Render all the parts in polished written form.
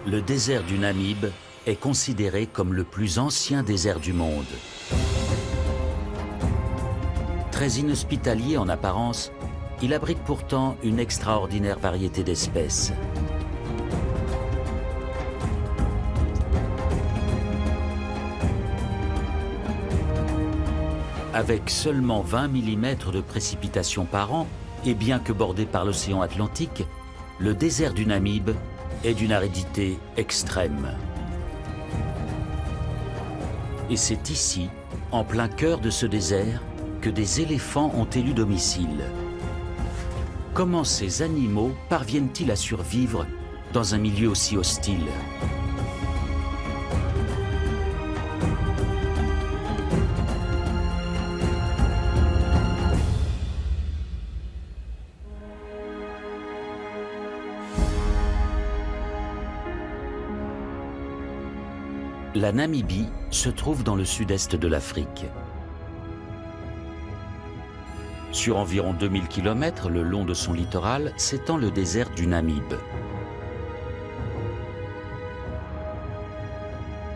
Le désert du Namib est considéré comme le plus ancien désert du monde. Très inhospitalier en apparence, il abrite pourtant une extraordinaire variété d'espèces. Avec seulement 20 mm de précipitations par an, et bien que bordé par l'océan Atlantique, le désert du Namib est d'une aridité extrême. Et c'est ici, en plein cœur de ce désert, que des éléphants ont élu domicile. Comment ces animaux parviennent-ils à survivre dans un milieu aussi hostile ? La Namibie se trouve dans le sud-est de l'Afrique. Sur environ 2000 km le long de son littoral s'étend le désert du Namib.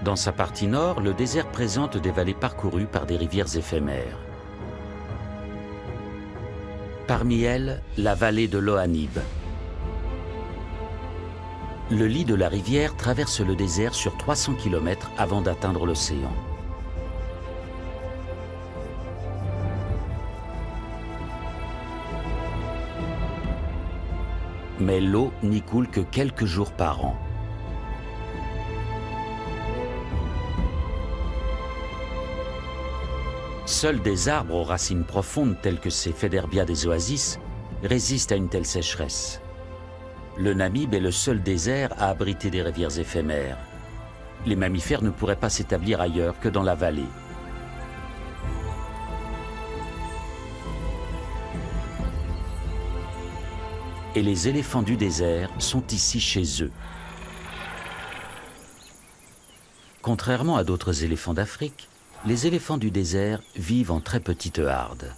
Dans sa partie nord, le désert présente des vallées parcourues par des rivières éphémères. Parmi elles, la vallée de l'Ohanib. Le lit de la rivière traverse le désert sur 300 km avant d'atteindre l'océan. Mais l'eau n'y coule que quelques jours par an. Seuls des arbres aux racines profondes tels que ces Federbia des oasis résistent à une telle sécheresse. Le Namib est le seul désert à abriter des rivières éphémères. Les mammifères ne pourraient pas s'établir ailleurs que dans la vallée. Et les éléphants du désert sont ici chez eux. Contrairement à d'autres éléphants d'Afrique, les éléphants du désert vivent en très petites hardes.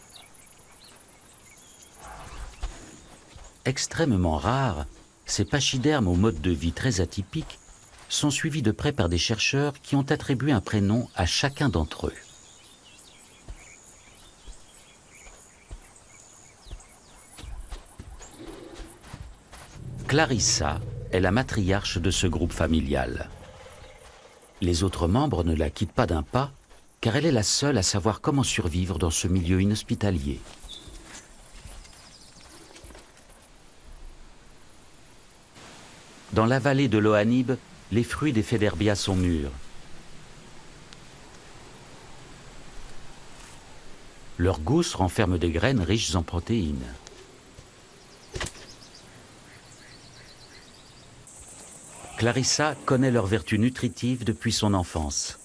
Extrêmement rares, ces pachydermes au mode de vie très atypique sont suivis de près par des chercheurs qui ont attribué un prénom à chacun d'entre eux. Clarissa est la matriarche de ce groupe familial. Les autres membres ne la quittent pas d'un pas, car elle est la seule à savoir comment survivre dans ce milieu inhospitalier. Dans la vallée de l'Ohanib, les fruits des Federbia sont mûrs. Leurs gousses renferment des graines riches en protéines. Clarissa connaît leurs vertus nutritives depuis son enfance.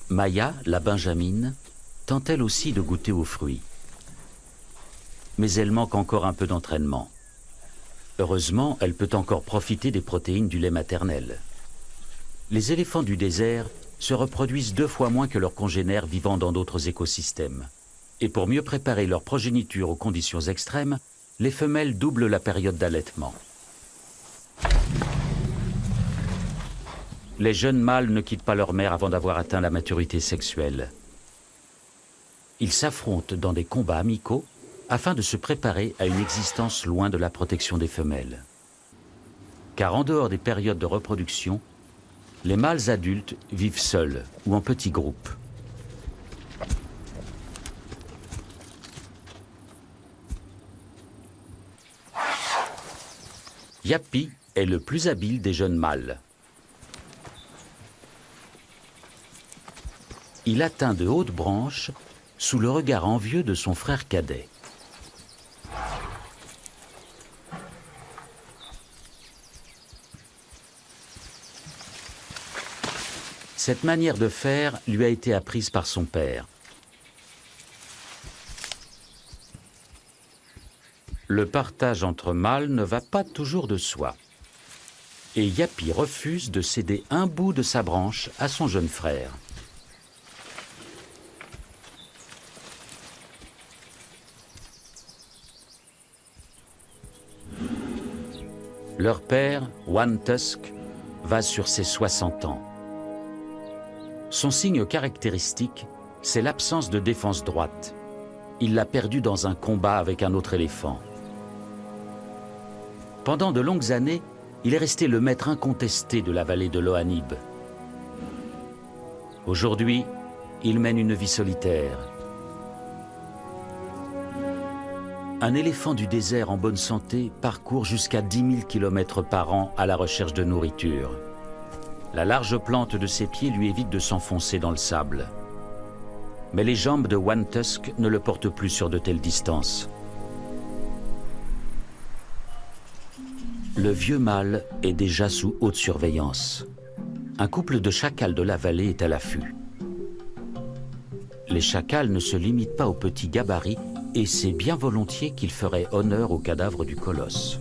Maya, la benjamine, tente elle aussi de goûter aux fruits. Mais elle manque encore un peu d'entraînement. Heureusement, elle peut encore profiter des protéines du lait maternel. Les éléphants du désert se reproduisent 2 fois moins que leurs congénères vivant dans d'autres écosystèmes. Et pour mieux préparer leur progéniture aux conditions extrêmes, les femelles doublent la période d'allaitement. Les jeunes mâles ne quittent pas leur mère avant d'avoir atteint la maturité sexuelle. Ils s'affrontent dans des combats amicaux afin de se préparer à une existence loin de la protection des femelles. Car en dehors des périodes de reproduction, les mâles adultes vivent seuls ou en petits groupes. Yapi est le plus habile des jeunes mâles. Il atteint de hautes branches sous le regard envieux de son frère cadet. Cette manière de faire lui a été apprise par son père. Le partage entre mâles ne va pas toujours de soi. Et Yapi refuse de céder un bout de sa branche à son jeune frère. Leur père, One Tusk, va sur ses 60 ans. Son signe caractéristique, c'est l'absence de défense droite. Il l'a perdu dans un combat avec un autre éléphant. Pendant de longues années, il est resté le maître incontesté de la vallée de l'Ohanib. Aujourd'hui, il mène une vie solitaire. Un éléphant du désert en bonne santé parcourt jusqu'à 10 000 km par an à la recherche de nourriture. La large plante de ses pieds lui évite de s'enfoncer dans le sable. Mais les jambes de One Tusk ne le portent plus sur de telles distances. Le vieux mâle est déjà sous haute surveillance. Un couple de chacals de la vallée est à l'affût. Les chacals ne se limitent pas aux petits gabarits et c'est bien volontiers qu'ils feraient honneur au cadavre du colosse.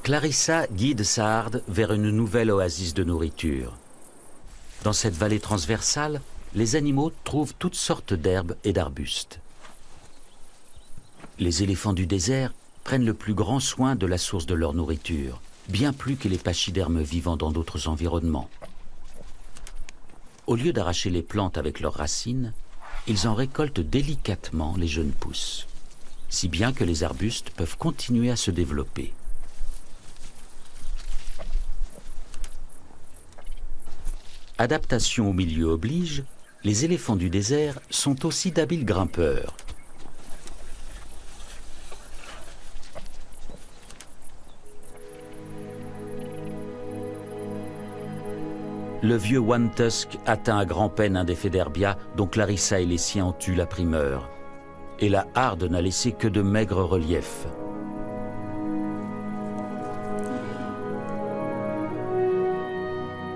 Clarissa guide Saard vers une nouvelle oasis de nourriture. Dans cette vallée transversale, les animaux trouvent toutes sortes d'herbes et d'arbustes. Les éléphants du désert prennent le plus grand soin de la source de leur nourriture, bien plus que les pachydermes vivant dans d'autres environnements. Au lieu d'arracher les plantes avec leurs racines, ils en récoltent délicatement les jeunes pousses, si bien que les arbustes peuvent continuer à se développer. Adaptation au milieu oblige, les éléphants du désert sont aussi d'habiles grimpeurs. Le vieux One Tusk atteint à grand-peine un des Féderbia dont Clarissa et les siens ont eu la primeur. Et la harde n'a laissé que de maigres reliefs.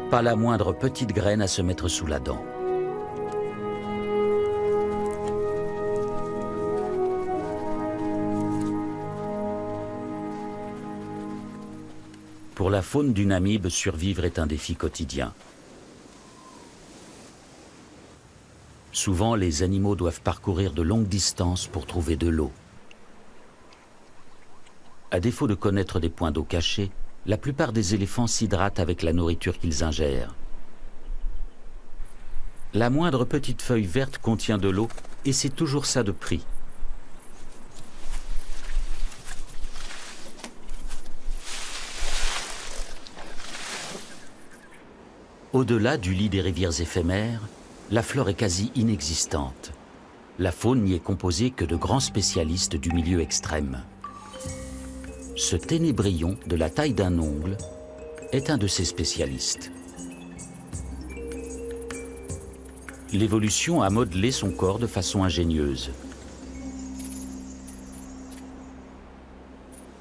Pas la moindre petite graine à se mettre sous la dent. Pour la faune du Namib, survivre est un défi quotidien. Souvent, les animaux doivent parcourir de longues distances pour trouver de l'eau. À défaut de connaître des points d'eau cachés, la plupart des éléphants s'hydratent avec la nourriture qu'ils ingèrent. La moindre petite feuille verte contient de l'eau et c'est toujours ça de prix. Au-delà du lit des rivières éphémères, la flore est quasi inexistante. La faune n'y est composée que de grands spécialistes du milieu extrême. Ce ténébrion de la taille d'un ongle est un de ces spécialistes. L'évolution a modelé son corps de façon ingénieuse.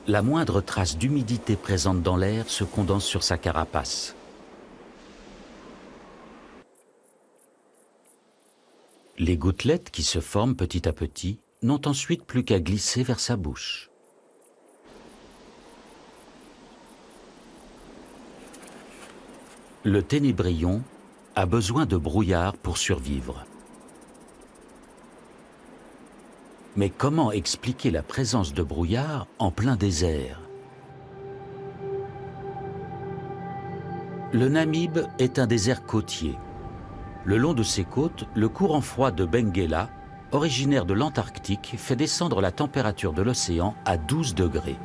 La moindre trace d'humidité présente dans l'air se condense sur sa carapace. Les gouttelettes qui se forment petit à petit n'ont ensuite plus qu'à glisser vers sa bouche. Le ténébrion a besoin de brouillard pour survivre. Mais comment expliquer la présence de brouillard en plein désert? Le Namib est un désert côtier. Le long de ses côtes, le courant froid de Benguela, originaire de l'Antarctique, fait descendre la température de l'océan à 12 degrés.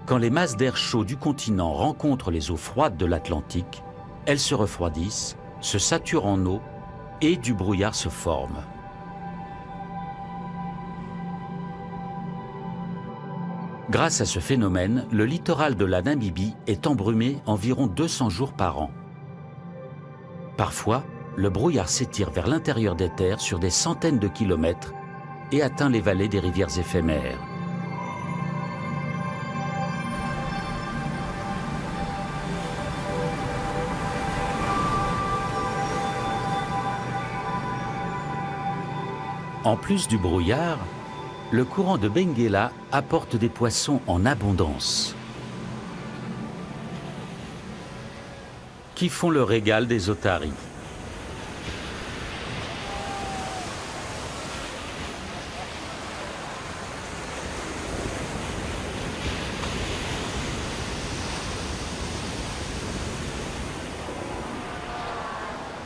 Quand les masses d'air chaud du continent rencontrent les eaux froides de l'Atlantique, elles se refroidissent, se saturent en eau et du brouillard se forme. Grâce à ce phénomène, le littoral de la Namibie est embrumé environ 200 jours par an. Parfois, le brouillard s'étire vers l'intérieur des terres sur des centaines de kilomètres et atteint les vallées des rivières éphémères. En plus du brouillard, le courant de Benguela apporte des poissons en abondance, qui font le régal des otaries.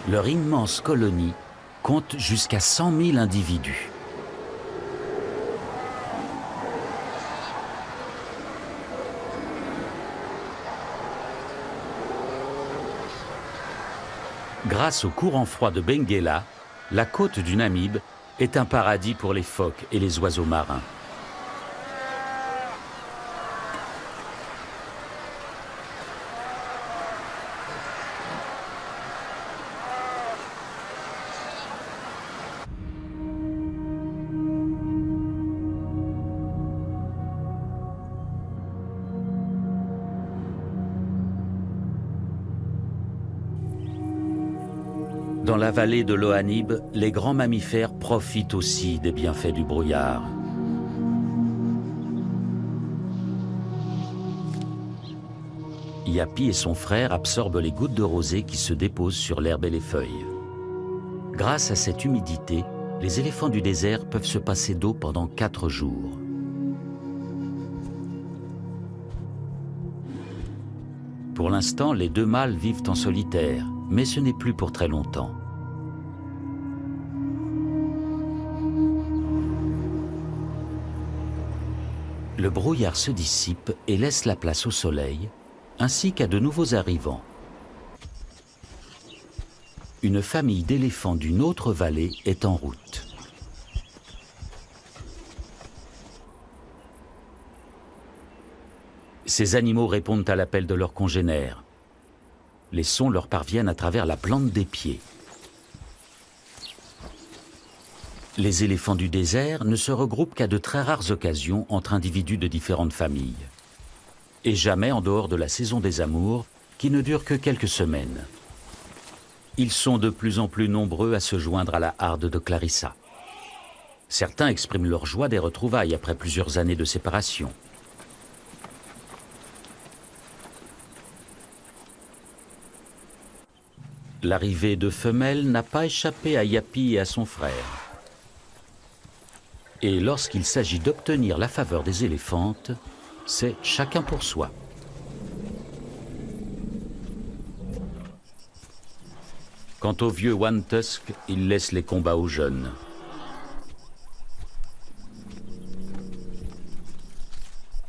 Leur immense colonie compte jusqu'à 100 000 individus. Grâce au courant froid de Benguela, la côte du Namibe est un paradis pour les phoques et les oiseaux marins. Dans la vallée de l'Ohanib, les grands mammifères profitent aussi des bienfaits du brouillard. Yapi et son frère absorbent les gouttes de rosée qui se déposent sur l'herbe et les feuilles. Grâce à cette humidité, les éléphants du désert peuvent se passer d'eau pendant 4 jours. Pour l'instant, les 2 mâles vivent en solitaire, mais ce n'est plus pour très longtemps. Le brouillard se dissipe et laisse la place au soleil, ainsi qu'à de nouveaux arrivants. Une famille d'éléphants d'une autre vallée est en route. Ces animaux répondent à l'appel de leurs congénères. Les sons leur parviennent à travers la plante des pieds. Les éléphants du désert ne se regroupent qu'à de très rares occasions entre individus de différentes familles. Et jamais en dehors de la saison des amours, qui ne dure que quelques semaines. Ils sont de plus en plus nombreux à se joindre à la harde de Clarissa. Certains expriment leur joie des retrouvailles après plusieurs années de séparation. L'arrivée de femelles n'a pas échappé à Yapi et à son frère. Et lorsqu'il s'agit d'obtenir la faveur des éléphantes, c'est chacun pour soi. Quant au vieux One Tusk, il laisse les combats aux jeunes.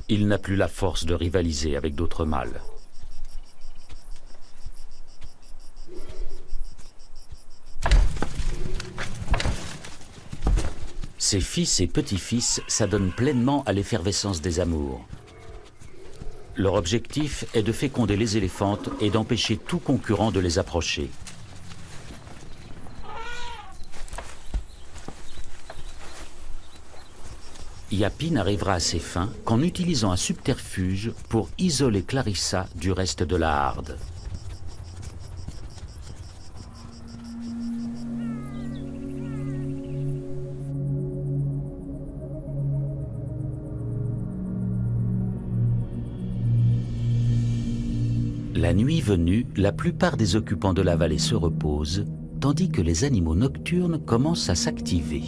Il n'a plus la force de rivaliser avec d'autres mâles. Ses fils et petits-fils s'adonnent pleinement à l'effervescence des amours. Leur objectif est de féconder les éléphantes et d'empêcher tout concurrent de les approcher. Yapi n'arrivera à ses fins qu'en utilisant un subterfuge pour isoler Clarissa du reste de la harde. La nuit venue, la plupart des occupants de la vallée se reposent, tandis que les animaux nocturnes commencent à s'activer.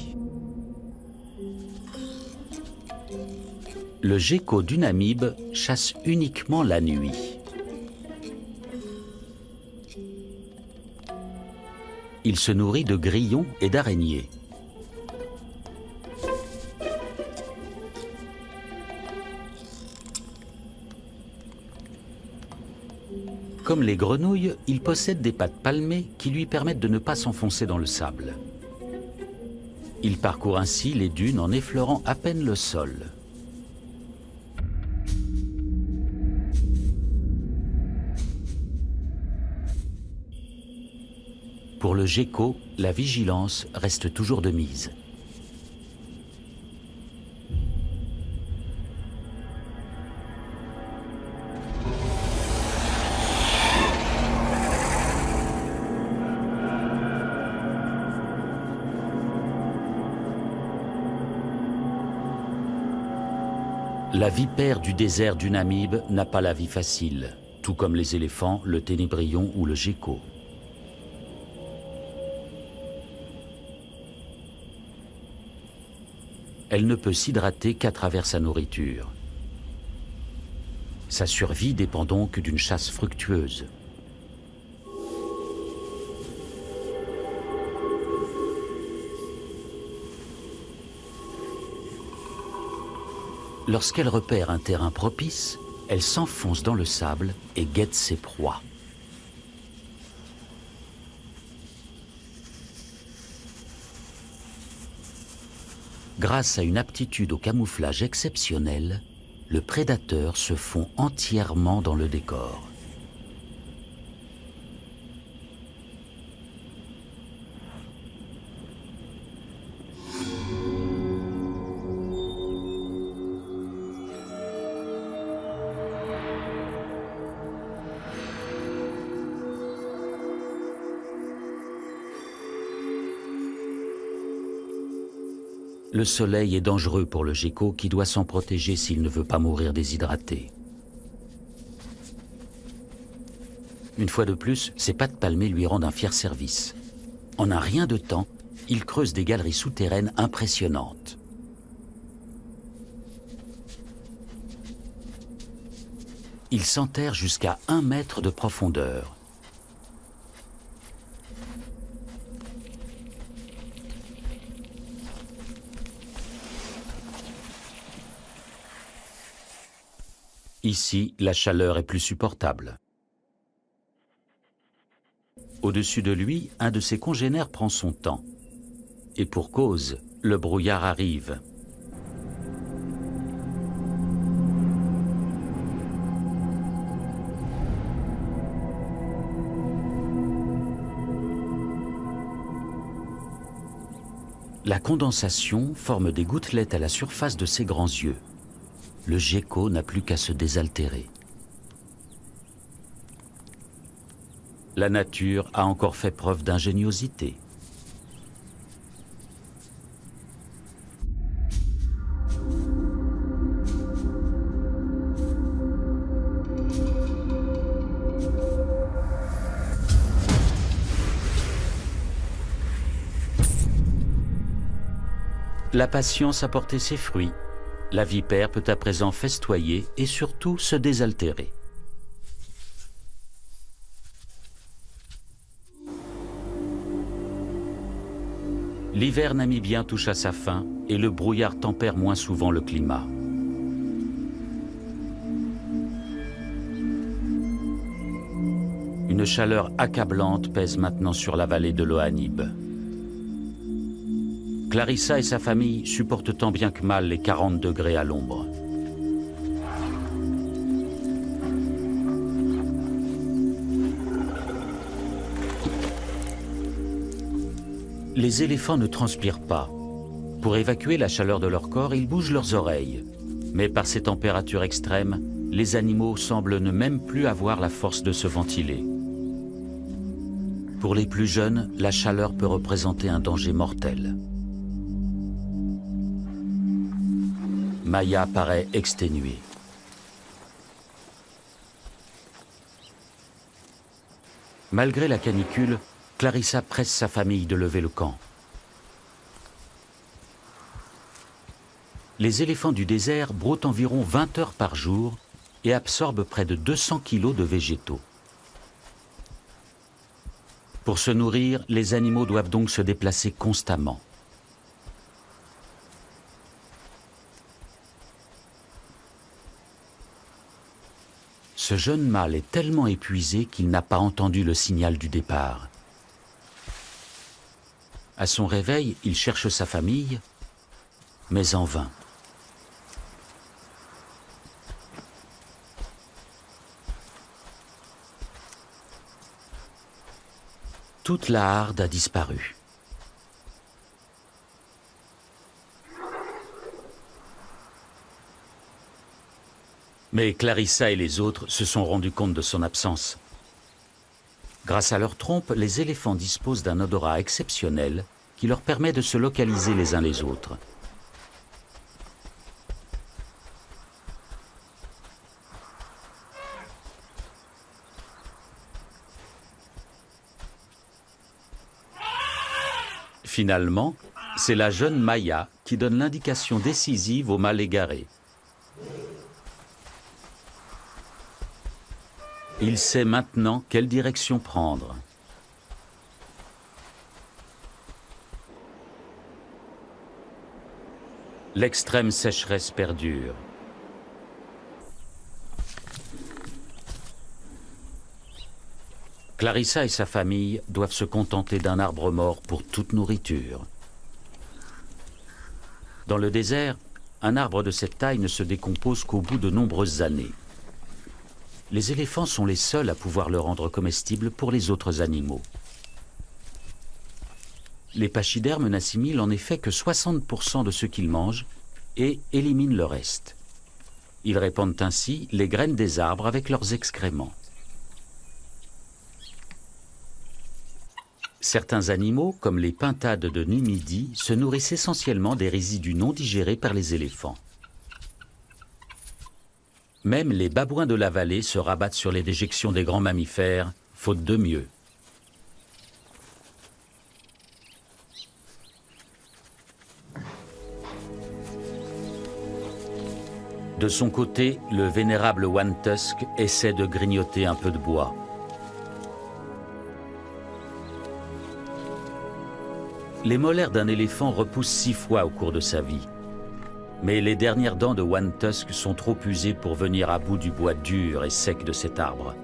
Le gecko du Namibe chasse uniquement la nuit. Il se nourrit de grillons et d'araignées. Comme les grenouilles, il possède des pattes palmées qui lui permettent de ne pas s'enfoncer dans le sable. Il parcourt ainsi les dunes en effleurant à peine le sol. Pour le gecko, la vigilance reste toujours de mise. La vipère du désert du Namibe n'a pas la vie facile, tout comme les éléphants, le ténébrion ou le gecko. Elle ne peut s'hydrater qu'à travers sa nourriture. Sa survie dépend donc d'une chasse fructueuse. Lorsqu'elle repère un terrain propice, elle s'enfonce dans le sable et guette ses proies. Grâce à une aptitude au camouflage exceptionnelle, le prédateur se fond entièrement dans le décor. Le soleil est dangereux pour le gecko qui doit s'en protéger s'il ne veut pas mourir déshydraté. Une fois de plus, ses pattes palmées lui rendent un fier service. En un rien de temps, il creuse des galeries souterraines impressionnantes. Il s'enterre jusqu'à 1 mètre de profondeur. Ici, la chaleur est plus supportable. Au-dessus de lui, un de ses congénères prend son temps. Et pour cause, le brouillard arrive. La condensation forme des gouttelettes à la surface de ses grands yeux. Le gecko n'a plus qu'à se désaltérer. La nature a encore fait preuve d'ingéniosité. La patience a porté ses fruits. La vipère peut à présent festoyer et surtout se désaltérer. L'hiver namibien touche à sa fin et le brouillard tempère moins souvent le climat. Une chaleur accablante pèse maintenant sur la vallée de l'Ohanib. Clarissa et sa famille supportent tant bien que mal les 40 degrés à l'ombre. Les éléphants ne transpirent pas. Pour évacuer la chaleur de leur corps, ils bougent leurs oreilles. Mais par ces températures extrêmes, les animaux semblent ne même plus avoir la force de se ventiler. Pour les plus jeunes, la chaleur peut représenter un danger mortel. Maya paraît exténuée. Malgré la canicule, Clarissa presse sa famille de lever le camp. Les éléphants du désert broutent environ 20 heures par jour et absorbent près de 200 kilos de végétaux. Pour se nourrir, les animaux doivent donc se déplacer constamment. Ce jeune mâle est tellement épuisé qu'il n'a pas entendu le signal du départ. À son réveil, il cherche sa famille, mais en vain. Toute la harde a disparu. Mais Clarissa et les autres se sont rendus compte de son absence. Grâce à leur trompe, les éléphants disposent d'un odorat exceptionnel qui leur permet de se localiser les uns les autres. Finalement, c'est la jeune Maya qui donne l'indication décisive au mâle égaré. Il sait maintenant quelle direction prendre. L'extrême sécheresse perdure. Clarissa et sa famille doivent se contenter d'un arbre mort pour toute nourriture. Dans le désert, un arbre de cette taille ne se décompose qu'au bout de nombreuses années. Les éléphants sont les seuls à pouvoir le rendre comestible pour les autres animaux. Les pachydermes n'assimilent en effet que 60% de ce qu'ils mangent et éliminent le reste. Ils répandent ainsi les graines des arbres avec leurs excréments. Certains animaux, comme les pintades de Numidie, se nourrissent essentiellement des résidus non digérés par les éléphants. Même les babouins de la vallée se rabattent sur les déjections des grands mammifères, faute de mieux. De son côté, le vénérable One Tusk essaie de grignoter un peu de bois. Les molaires d'un éléphant repoussent 6 fois au cours de sa vie. Mais les dernières dents de One Tusk sont trop usées pour venir à bout du bois dur et sec de cet arbre.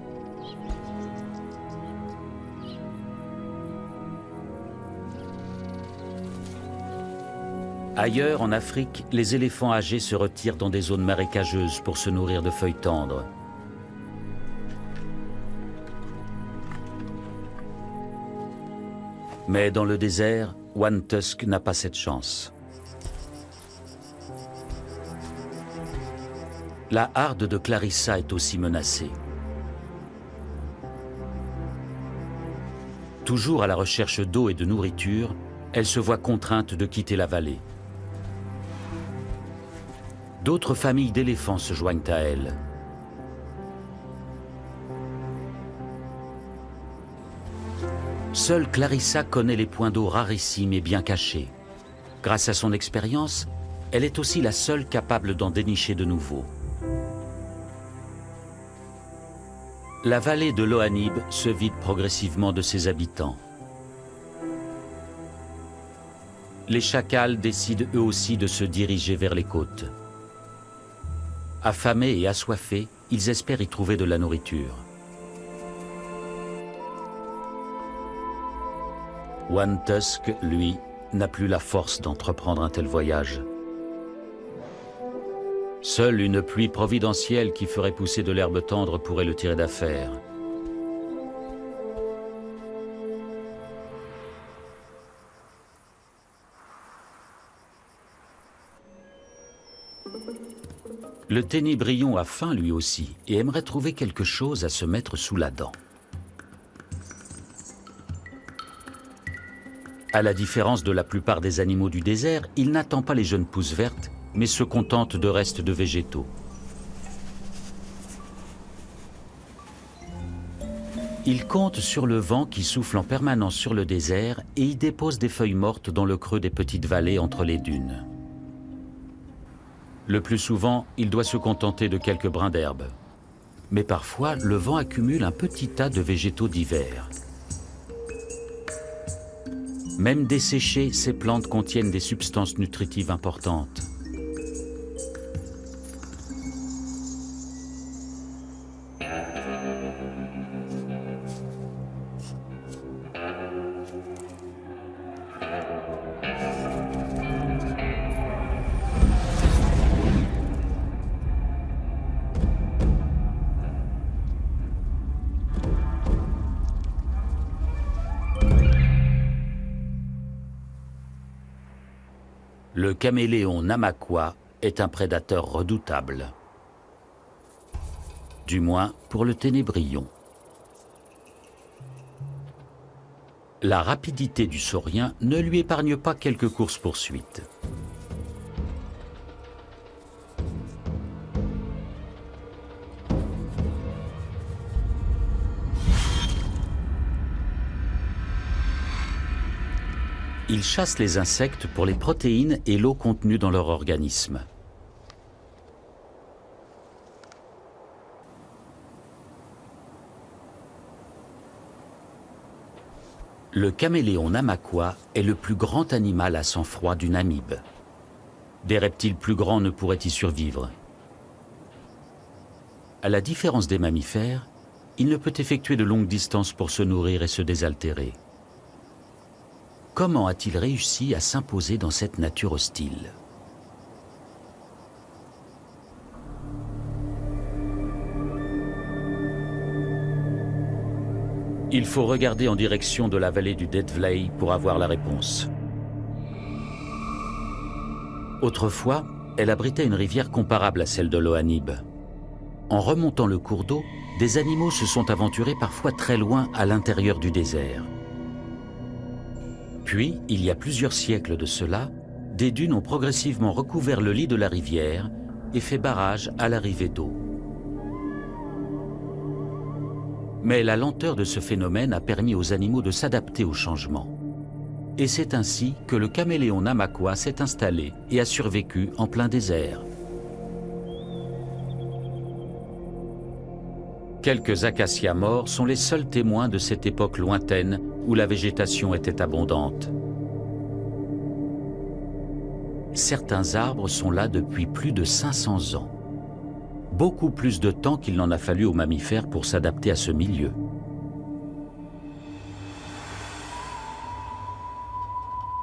Ailleurs, en Afrique, les éléphants âgés se retirent dans des zones marécageuses pour se nourrir de feuilles tendres. Mais dans le désert, One Tusk n'a pas cette chance. La harde de Clarissa est aussi menacée. Toujours à la recherche d'eau et de nourriture, elle se voit contrainte de quitter la vallée. D'autres familles d'éléphants se joignent à elle. Seule Clarissa connaît les points d'eau rarissimes et bien cachés. Grâce à son expérience, elle est aussi la seule capable d'en dénicher de nouveaux. La vallée de l'Ohanib se vide progressivement de ses habitants. Les chacals décident eux aussi de se diriger vers les côtes. Affamés et assoiffés, ils espèrent y trouver de la nourriture. One Tusk, lui, n'a plus la force d'entreprendre un tel voyage. Seule une pluie providentielle qui ferait pousser de l'herbe tendre pourrait le tirer d'affaire. Le ténébrion a faim lui aussi et aimerait trouver quelque chose à se mettre sous la dent. À la différence de la plupart des animaux du désert, il n'attend pas les jeunes pousses vertes, mais se contente de restes de végétaux. Il compte sur le vent qui souffle en permanence sur le désert et y dépose des feuilles mortes dans le creux des petites vallées entre les dunes. Le plus souvent, il doit se contenter de quelques brins d'herbe. Mais parfois, le vent accumule un petit tas de végétaux divers. Même desséchées, ces plantes contiennent des substances nutritives importantes. Le caméléon Namaqua est un prédateur redoutable. Du moins pour le ténébrion. La rapidité du saurien ne lui épargne pas quelques courses-poursuites. Ils chassent les insectes pour les protéines et l'eau contenue dans leur organisme. Le caméléon Namaqua est le plus grand animal à sang froid du Namib. Des reptiles plus grands ne pourraient y survivre. À la différence des mammifères, il ne peut effectuer de longues distances pour se nourrir et se désaltérer. Comment a-t-il réussi à s'imposer dans cette nature hostile? Il faut regarder en direction de la vallée du Dead Valley pour avoir la réponse. Autrefois, elle abritait une rivière comparable à celle de l'Ohanib. En remontant le cours d'eau, des animaux se sont aventurés parfois très loin à l'intérieur du désert. Puis, il y a plusieurs siècles de cela, des dunes ont progressivement recouvert le lit de la rivière et fait barrage à l'arrivée d'eau. Mais la lenteur de ce phénomène a permis aux animaux de s'adapter au changement. Et c'est ainsi que le caméléon Namaqua s'est installé et a survécu en plein désert. Quelques acacias morts sont les seuls témoins de cette époque lointaine où la végétation était abondante. Certains arbres sont là depuis plus de 500 ans. Beaucoup plus de temps qu'il n'en a fallu aux mammifères pour s'adapter à ce milieu.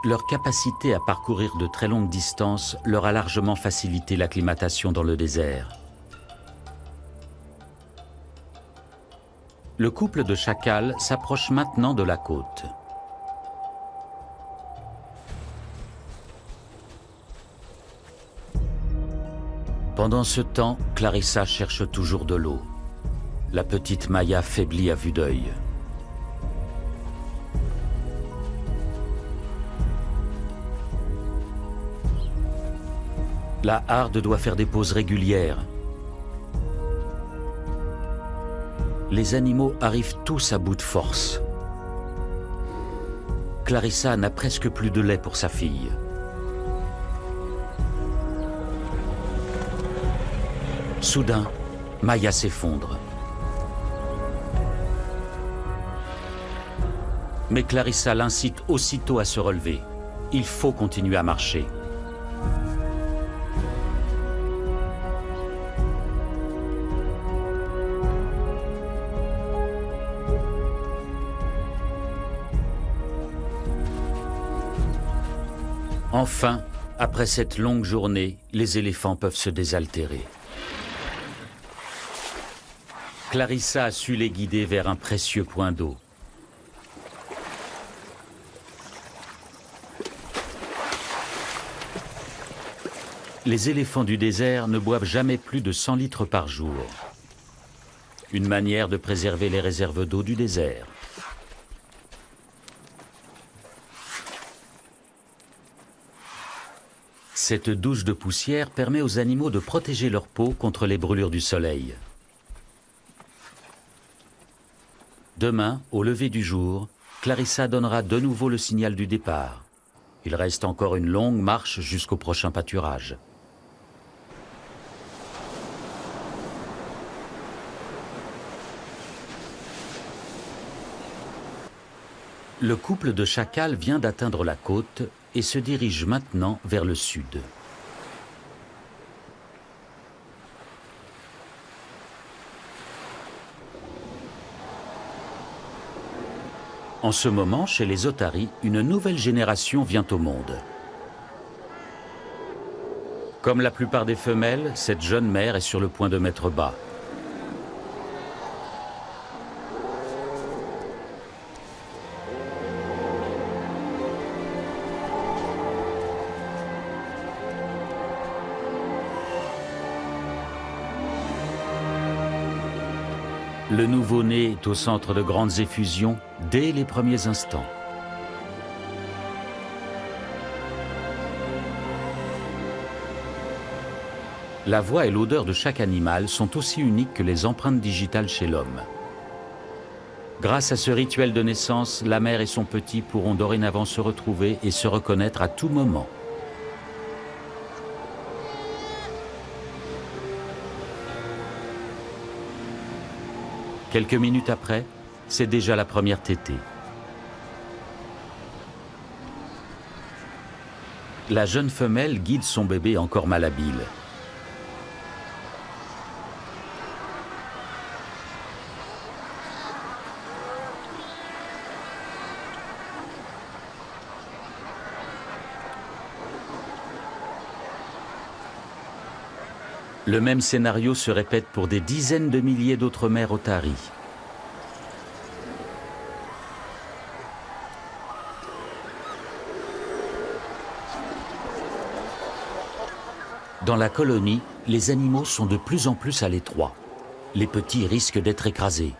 Leur capacité à parcourir de très longues distances leur a largement facilité l'acclimatation dans le désert. Le couple de chacals s'approche maintenant de la côte. Pendant ce temps, Clarissa cherche toujours de l'eau. La petite Maya faiblit à vue d'œil. La harde doit faire des pauses régulières. Les animaux arrivent tous à bout de force. Clarissa n'a presque plus de lait pour sa fille. Soudain, Maya s'effondre. Mais Clarissa l'incite aussitôt à se relever. Il faut continuer à marcher. Enfin, après cette longue journée, les éléphants peuvent se désaltérer. Clarissa a su les guider vers un précieux point d'eau. Les éléphants du désert ne boivent jamais plus de 100 litres par jour. Une manière de préserver les réserves d'eau du désert. Cette douche de poussière permet aux animaux de protéger leur peau contre les brûlures du soleil. Demain, au lever du jour, Clarissa donnera de nouveau le signal du départ. Il reste encore une longue marche jusqu'au prochain pâturage. Le couple de chacals vient d'atteindre la côte et se dirige maintenant vers le sud. En ce moment, chez les otaries, une nouvelle génération vient au monde. Comme la plupart des femelles, cette jeune mère est sur le point de mettre bas. Le nouveau-né est au centre de grandes effusions dès les premiers instants. La voix et l'odeur de chaque animal sont aussi uniques que les empreintes digitales chez l'homme. Grâce à ce rituel de naissance, la mère et son petit pourront dorénavant se retrouver et se reconnaître à tout moment. Quelques minutes après, c'est déjà la première tétée. La jeune femelle guide son bébé encore malhabile. Le même scénario se répète pour des dizaines de milliers d'autres mères otaries. Dans la colonie, les animaux sont de plus en plus à l'étroit. Les petits risquent d'être écrasés.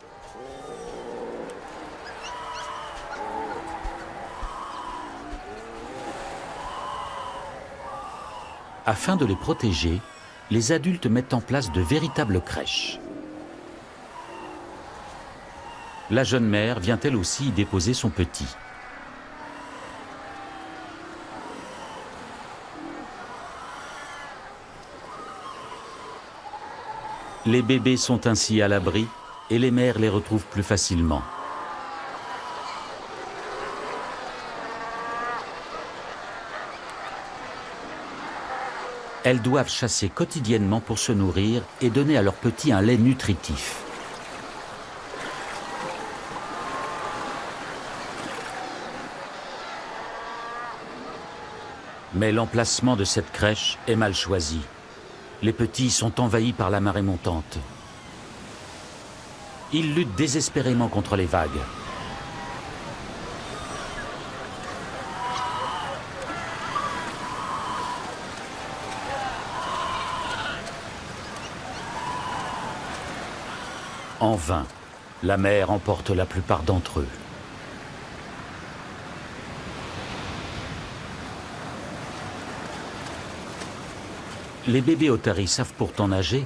Afin de les protéger, les adultes mettent en place de véritables crèches. La jeune mère vient elle aussi y déposer son petit. Les bébés sont ainsi à l'abri et les mères les retrouvent plus facilement. Elles doivent chasser quotidiennement pour se nourrir et donner à leurs petits un lait nutritif. Mais l'emplacement de cette crèche est mal choisi. Les petits sont envahis par la marée montante. Ils luttent désespérément contre les vagues. En vain, la mer emporte la plupart d'entre eux. Les bébés otaries savent pourtant nager,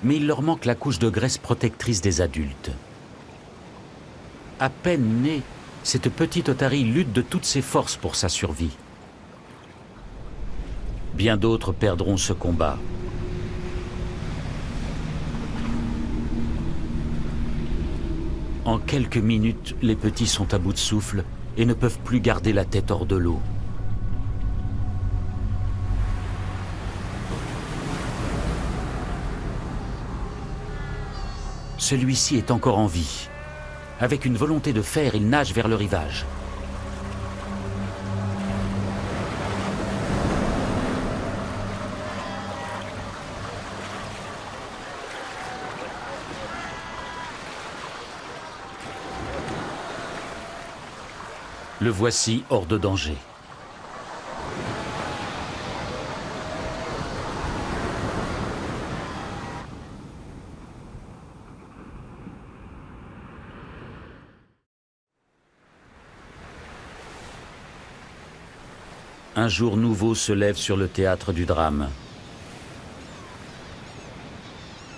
mais il leur manque la couche de graisse protectrice des adultes. À peine née, cette petite otarie lutte de toutes ses forces pour sa survie. Bien d'autres perdront ce combat. En quelques minutes, les petits sont à bout de souffle et ne peuvent plus garder la tête hors de l'eau. Celui-ci est encore en vie. Avec une volonté de fer, il nage vers le rivage. Le voici hors de danger. Un jour nouveau se lève sur le théâtre du drame.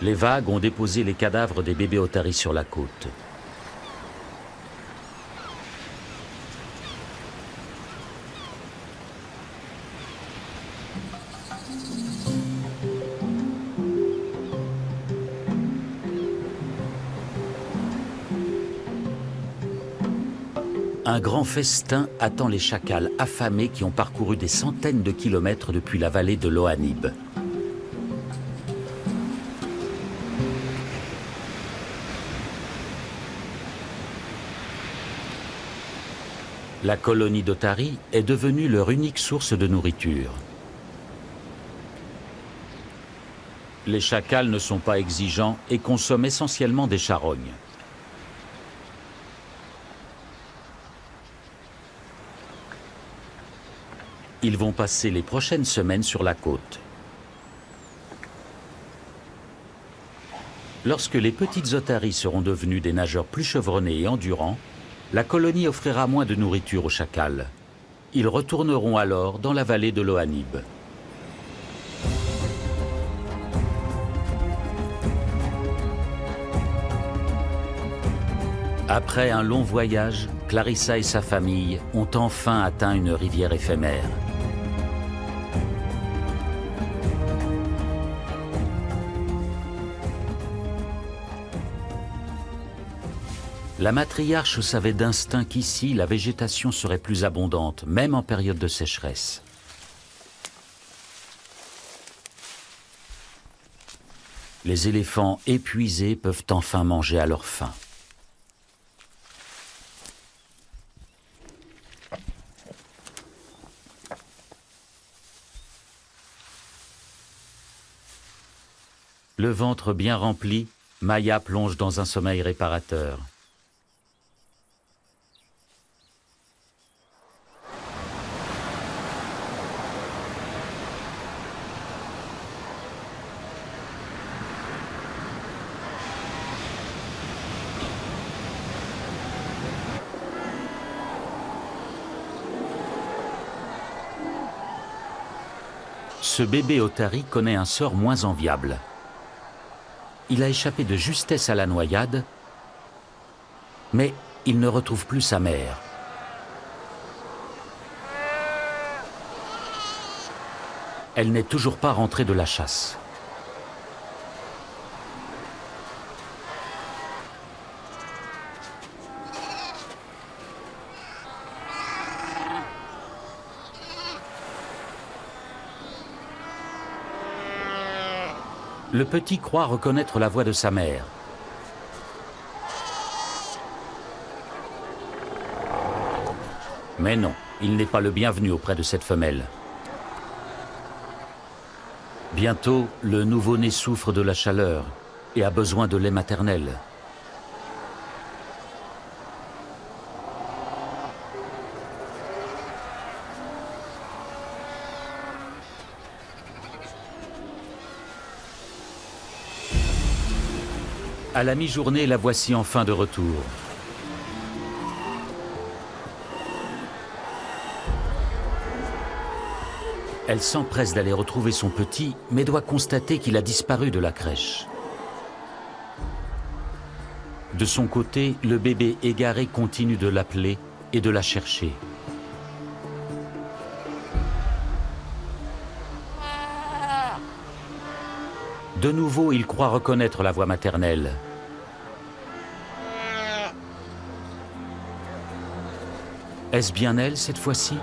Les vagues ont déposé les cadavres des bébés otaries sur la côte. Un grand festin attend les chacals affamés qui ont parcouru des centaines de kilomètres depuis la vallée de l'Ohanib. La colonie d'otaries est devenue leur unique source de nourriture. Les chacals ne sont pas exigeants et consomment essentiellement des charognes. Ils vont passer les prochaines semaines sur la côte. Lorsque les petites otaries seront devenues des nageurs plus chevronnés et endurants, la colonie offrira moins de nourriture aux chacals. Ils retourneront alors dans la vallée de l'Ohanib. Après un long voyage, Clarissa et sa famille ont enfin atteint une rivière éphémère. La matriarche savait d'instinct qu'ici, la végétation serait plus abondante, même en période de sécheresse. Les éléphants épuisés peuvent enfin manger à leur faim. Le ventre bien rempli, Maya plonge dans un sommeil réparateur. Ce bébé otari connaît un sort moins enviable. Il a échappé de justesse à la noyade, mais il ne retrouve plus sa mère. Elle n'est toujours pas rentrée de la chasse. Le petit croit reconnaître la voix de sa mère. Mais non, il n'est pas le bienvenu auprès de cette femelle. Bientôt, le nouveau-né souffre de la chaleur et a besoin de lait maternel. À la mi-journée, la voici enfin de retour. Elle s'empresse d'aller retrouver son petit, mais doit constater qu'il a disparu de la crèche. De son côté, le bébé égaré continue de l'appeler et de la chercher. De nouveau, il croit reconnaître la voix maternelle. Est-ce bien elle cette fois-ci ?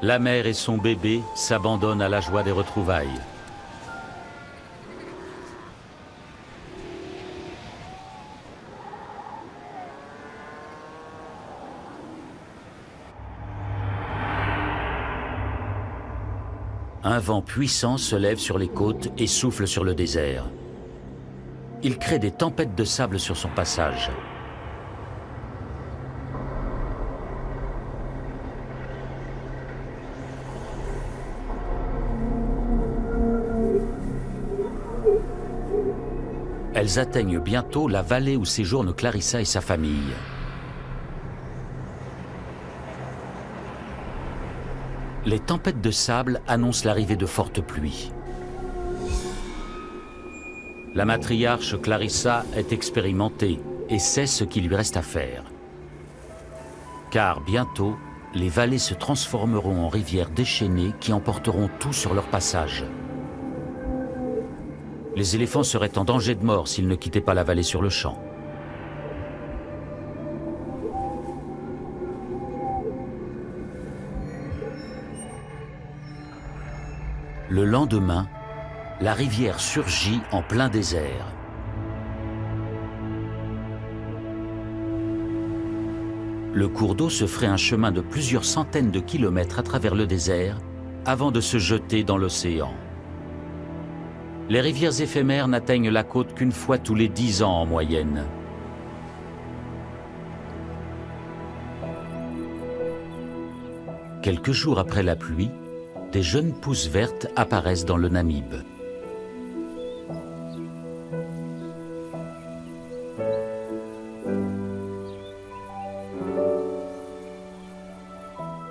La mère et son bébé s'abandonnent à la joie des retrouvailles. Un vent puissant se lève sur les côtes et souffle sur le désert. Il crée des tempêtes de sable sur son passage. Elles atteignent bientôt la vallée où séjournent Clarissa et sa famille. Les tempêtes de sable annoncent l'arrivée de fortes pluies. La matriarche Clarissa est expérimentée et sait ce qu'il lui reste à faire. Car bientôt, les vallées se transformeront en rivières déchaînées qui emporteront tout sur leur passage. Les éléphants seraient en danger de mort s'ils ne quittaient pas la vallée sur le champ. Le lendemain, la rivière surgit en plein désert. Le cours d'eau se ferait un chemin de plusieurs centaines de kilomètres à travers le désert avant de se jeter dans l'océan. Les rivières éphémères n'atteignent la côte qu'une fois tous les 10 ans en moyenne. Quelques jours après la pluie, des jeunes pousses vertes apparaissent dans le Namib.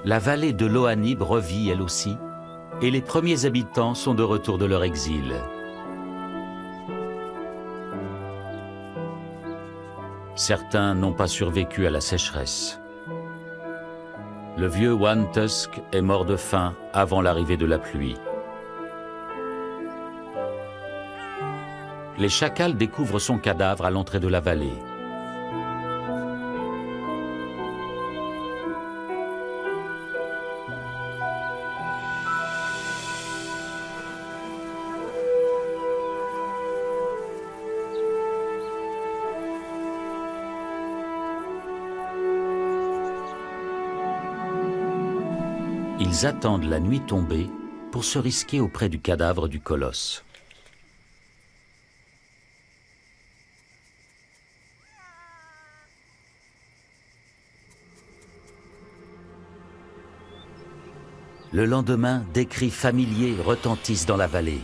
La vallée de l'Ohanib revit elle aussi, et les premiers habitants sont de retour de leur exil. Certains n'ont pas survécu à la sécheresse. Le vieux One Tusk est mort de faim avant l'arrivée de la pluie. Les chacals découvrent son cadavre à l'entrée de la vallée. ils attendent la nuit tombée pour se risquer auprès du cadavre du colosse. Le lendemain, des cris familiers retentissent dans la vallée.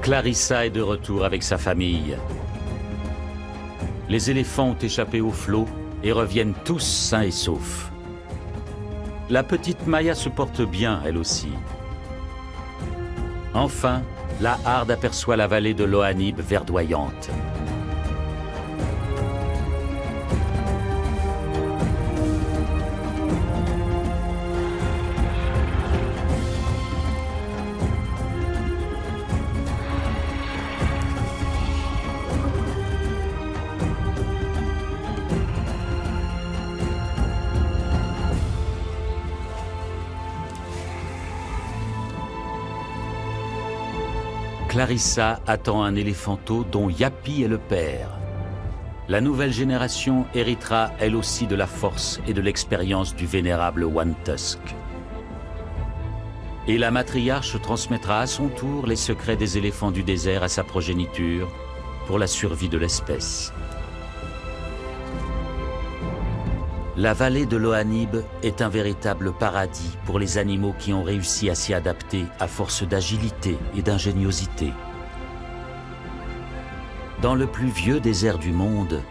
Clarissa est de retour avec sa famille. Les éléphants ont échappé au flot et reviennent tous sains et saufs. La petite Maya se porte bien, elle aussi. Enfin, la harde aperçoit la vallée de l'Ohanib verdoyante. Clarissa attend un éléphanteau dont Yapi est le père. La nouvelle génération héritera elle aussi de la force et de l'expérience du vénérable One Tusk. Et la matriarche transmettra à son tour les secrets des éléphants du désert à sa progéniture pour la survie de l'espèce. La vallée de l'Ohanib est un véritable paradis pour les animaux qui ont réussi à s'y adapter à force d'agilité et d'ingéniosité. Dans le plus vieux désert du monde,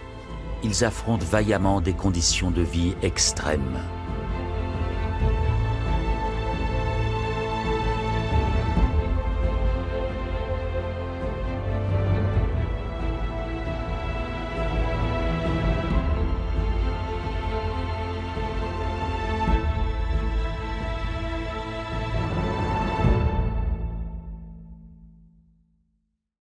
ils affrontent vaillamment des conditions de vie extrêmes.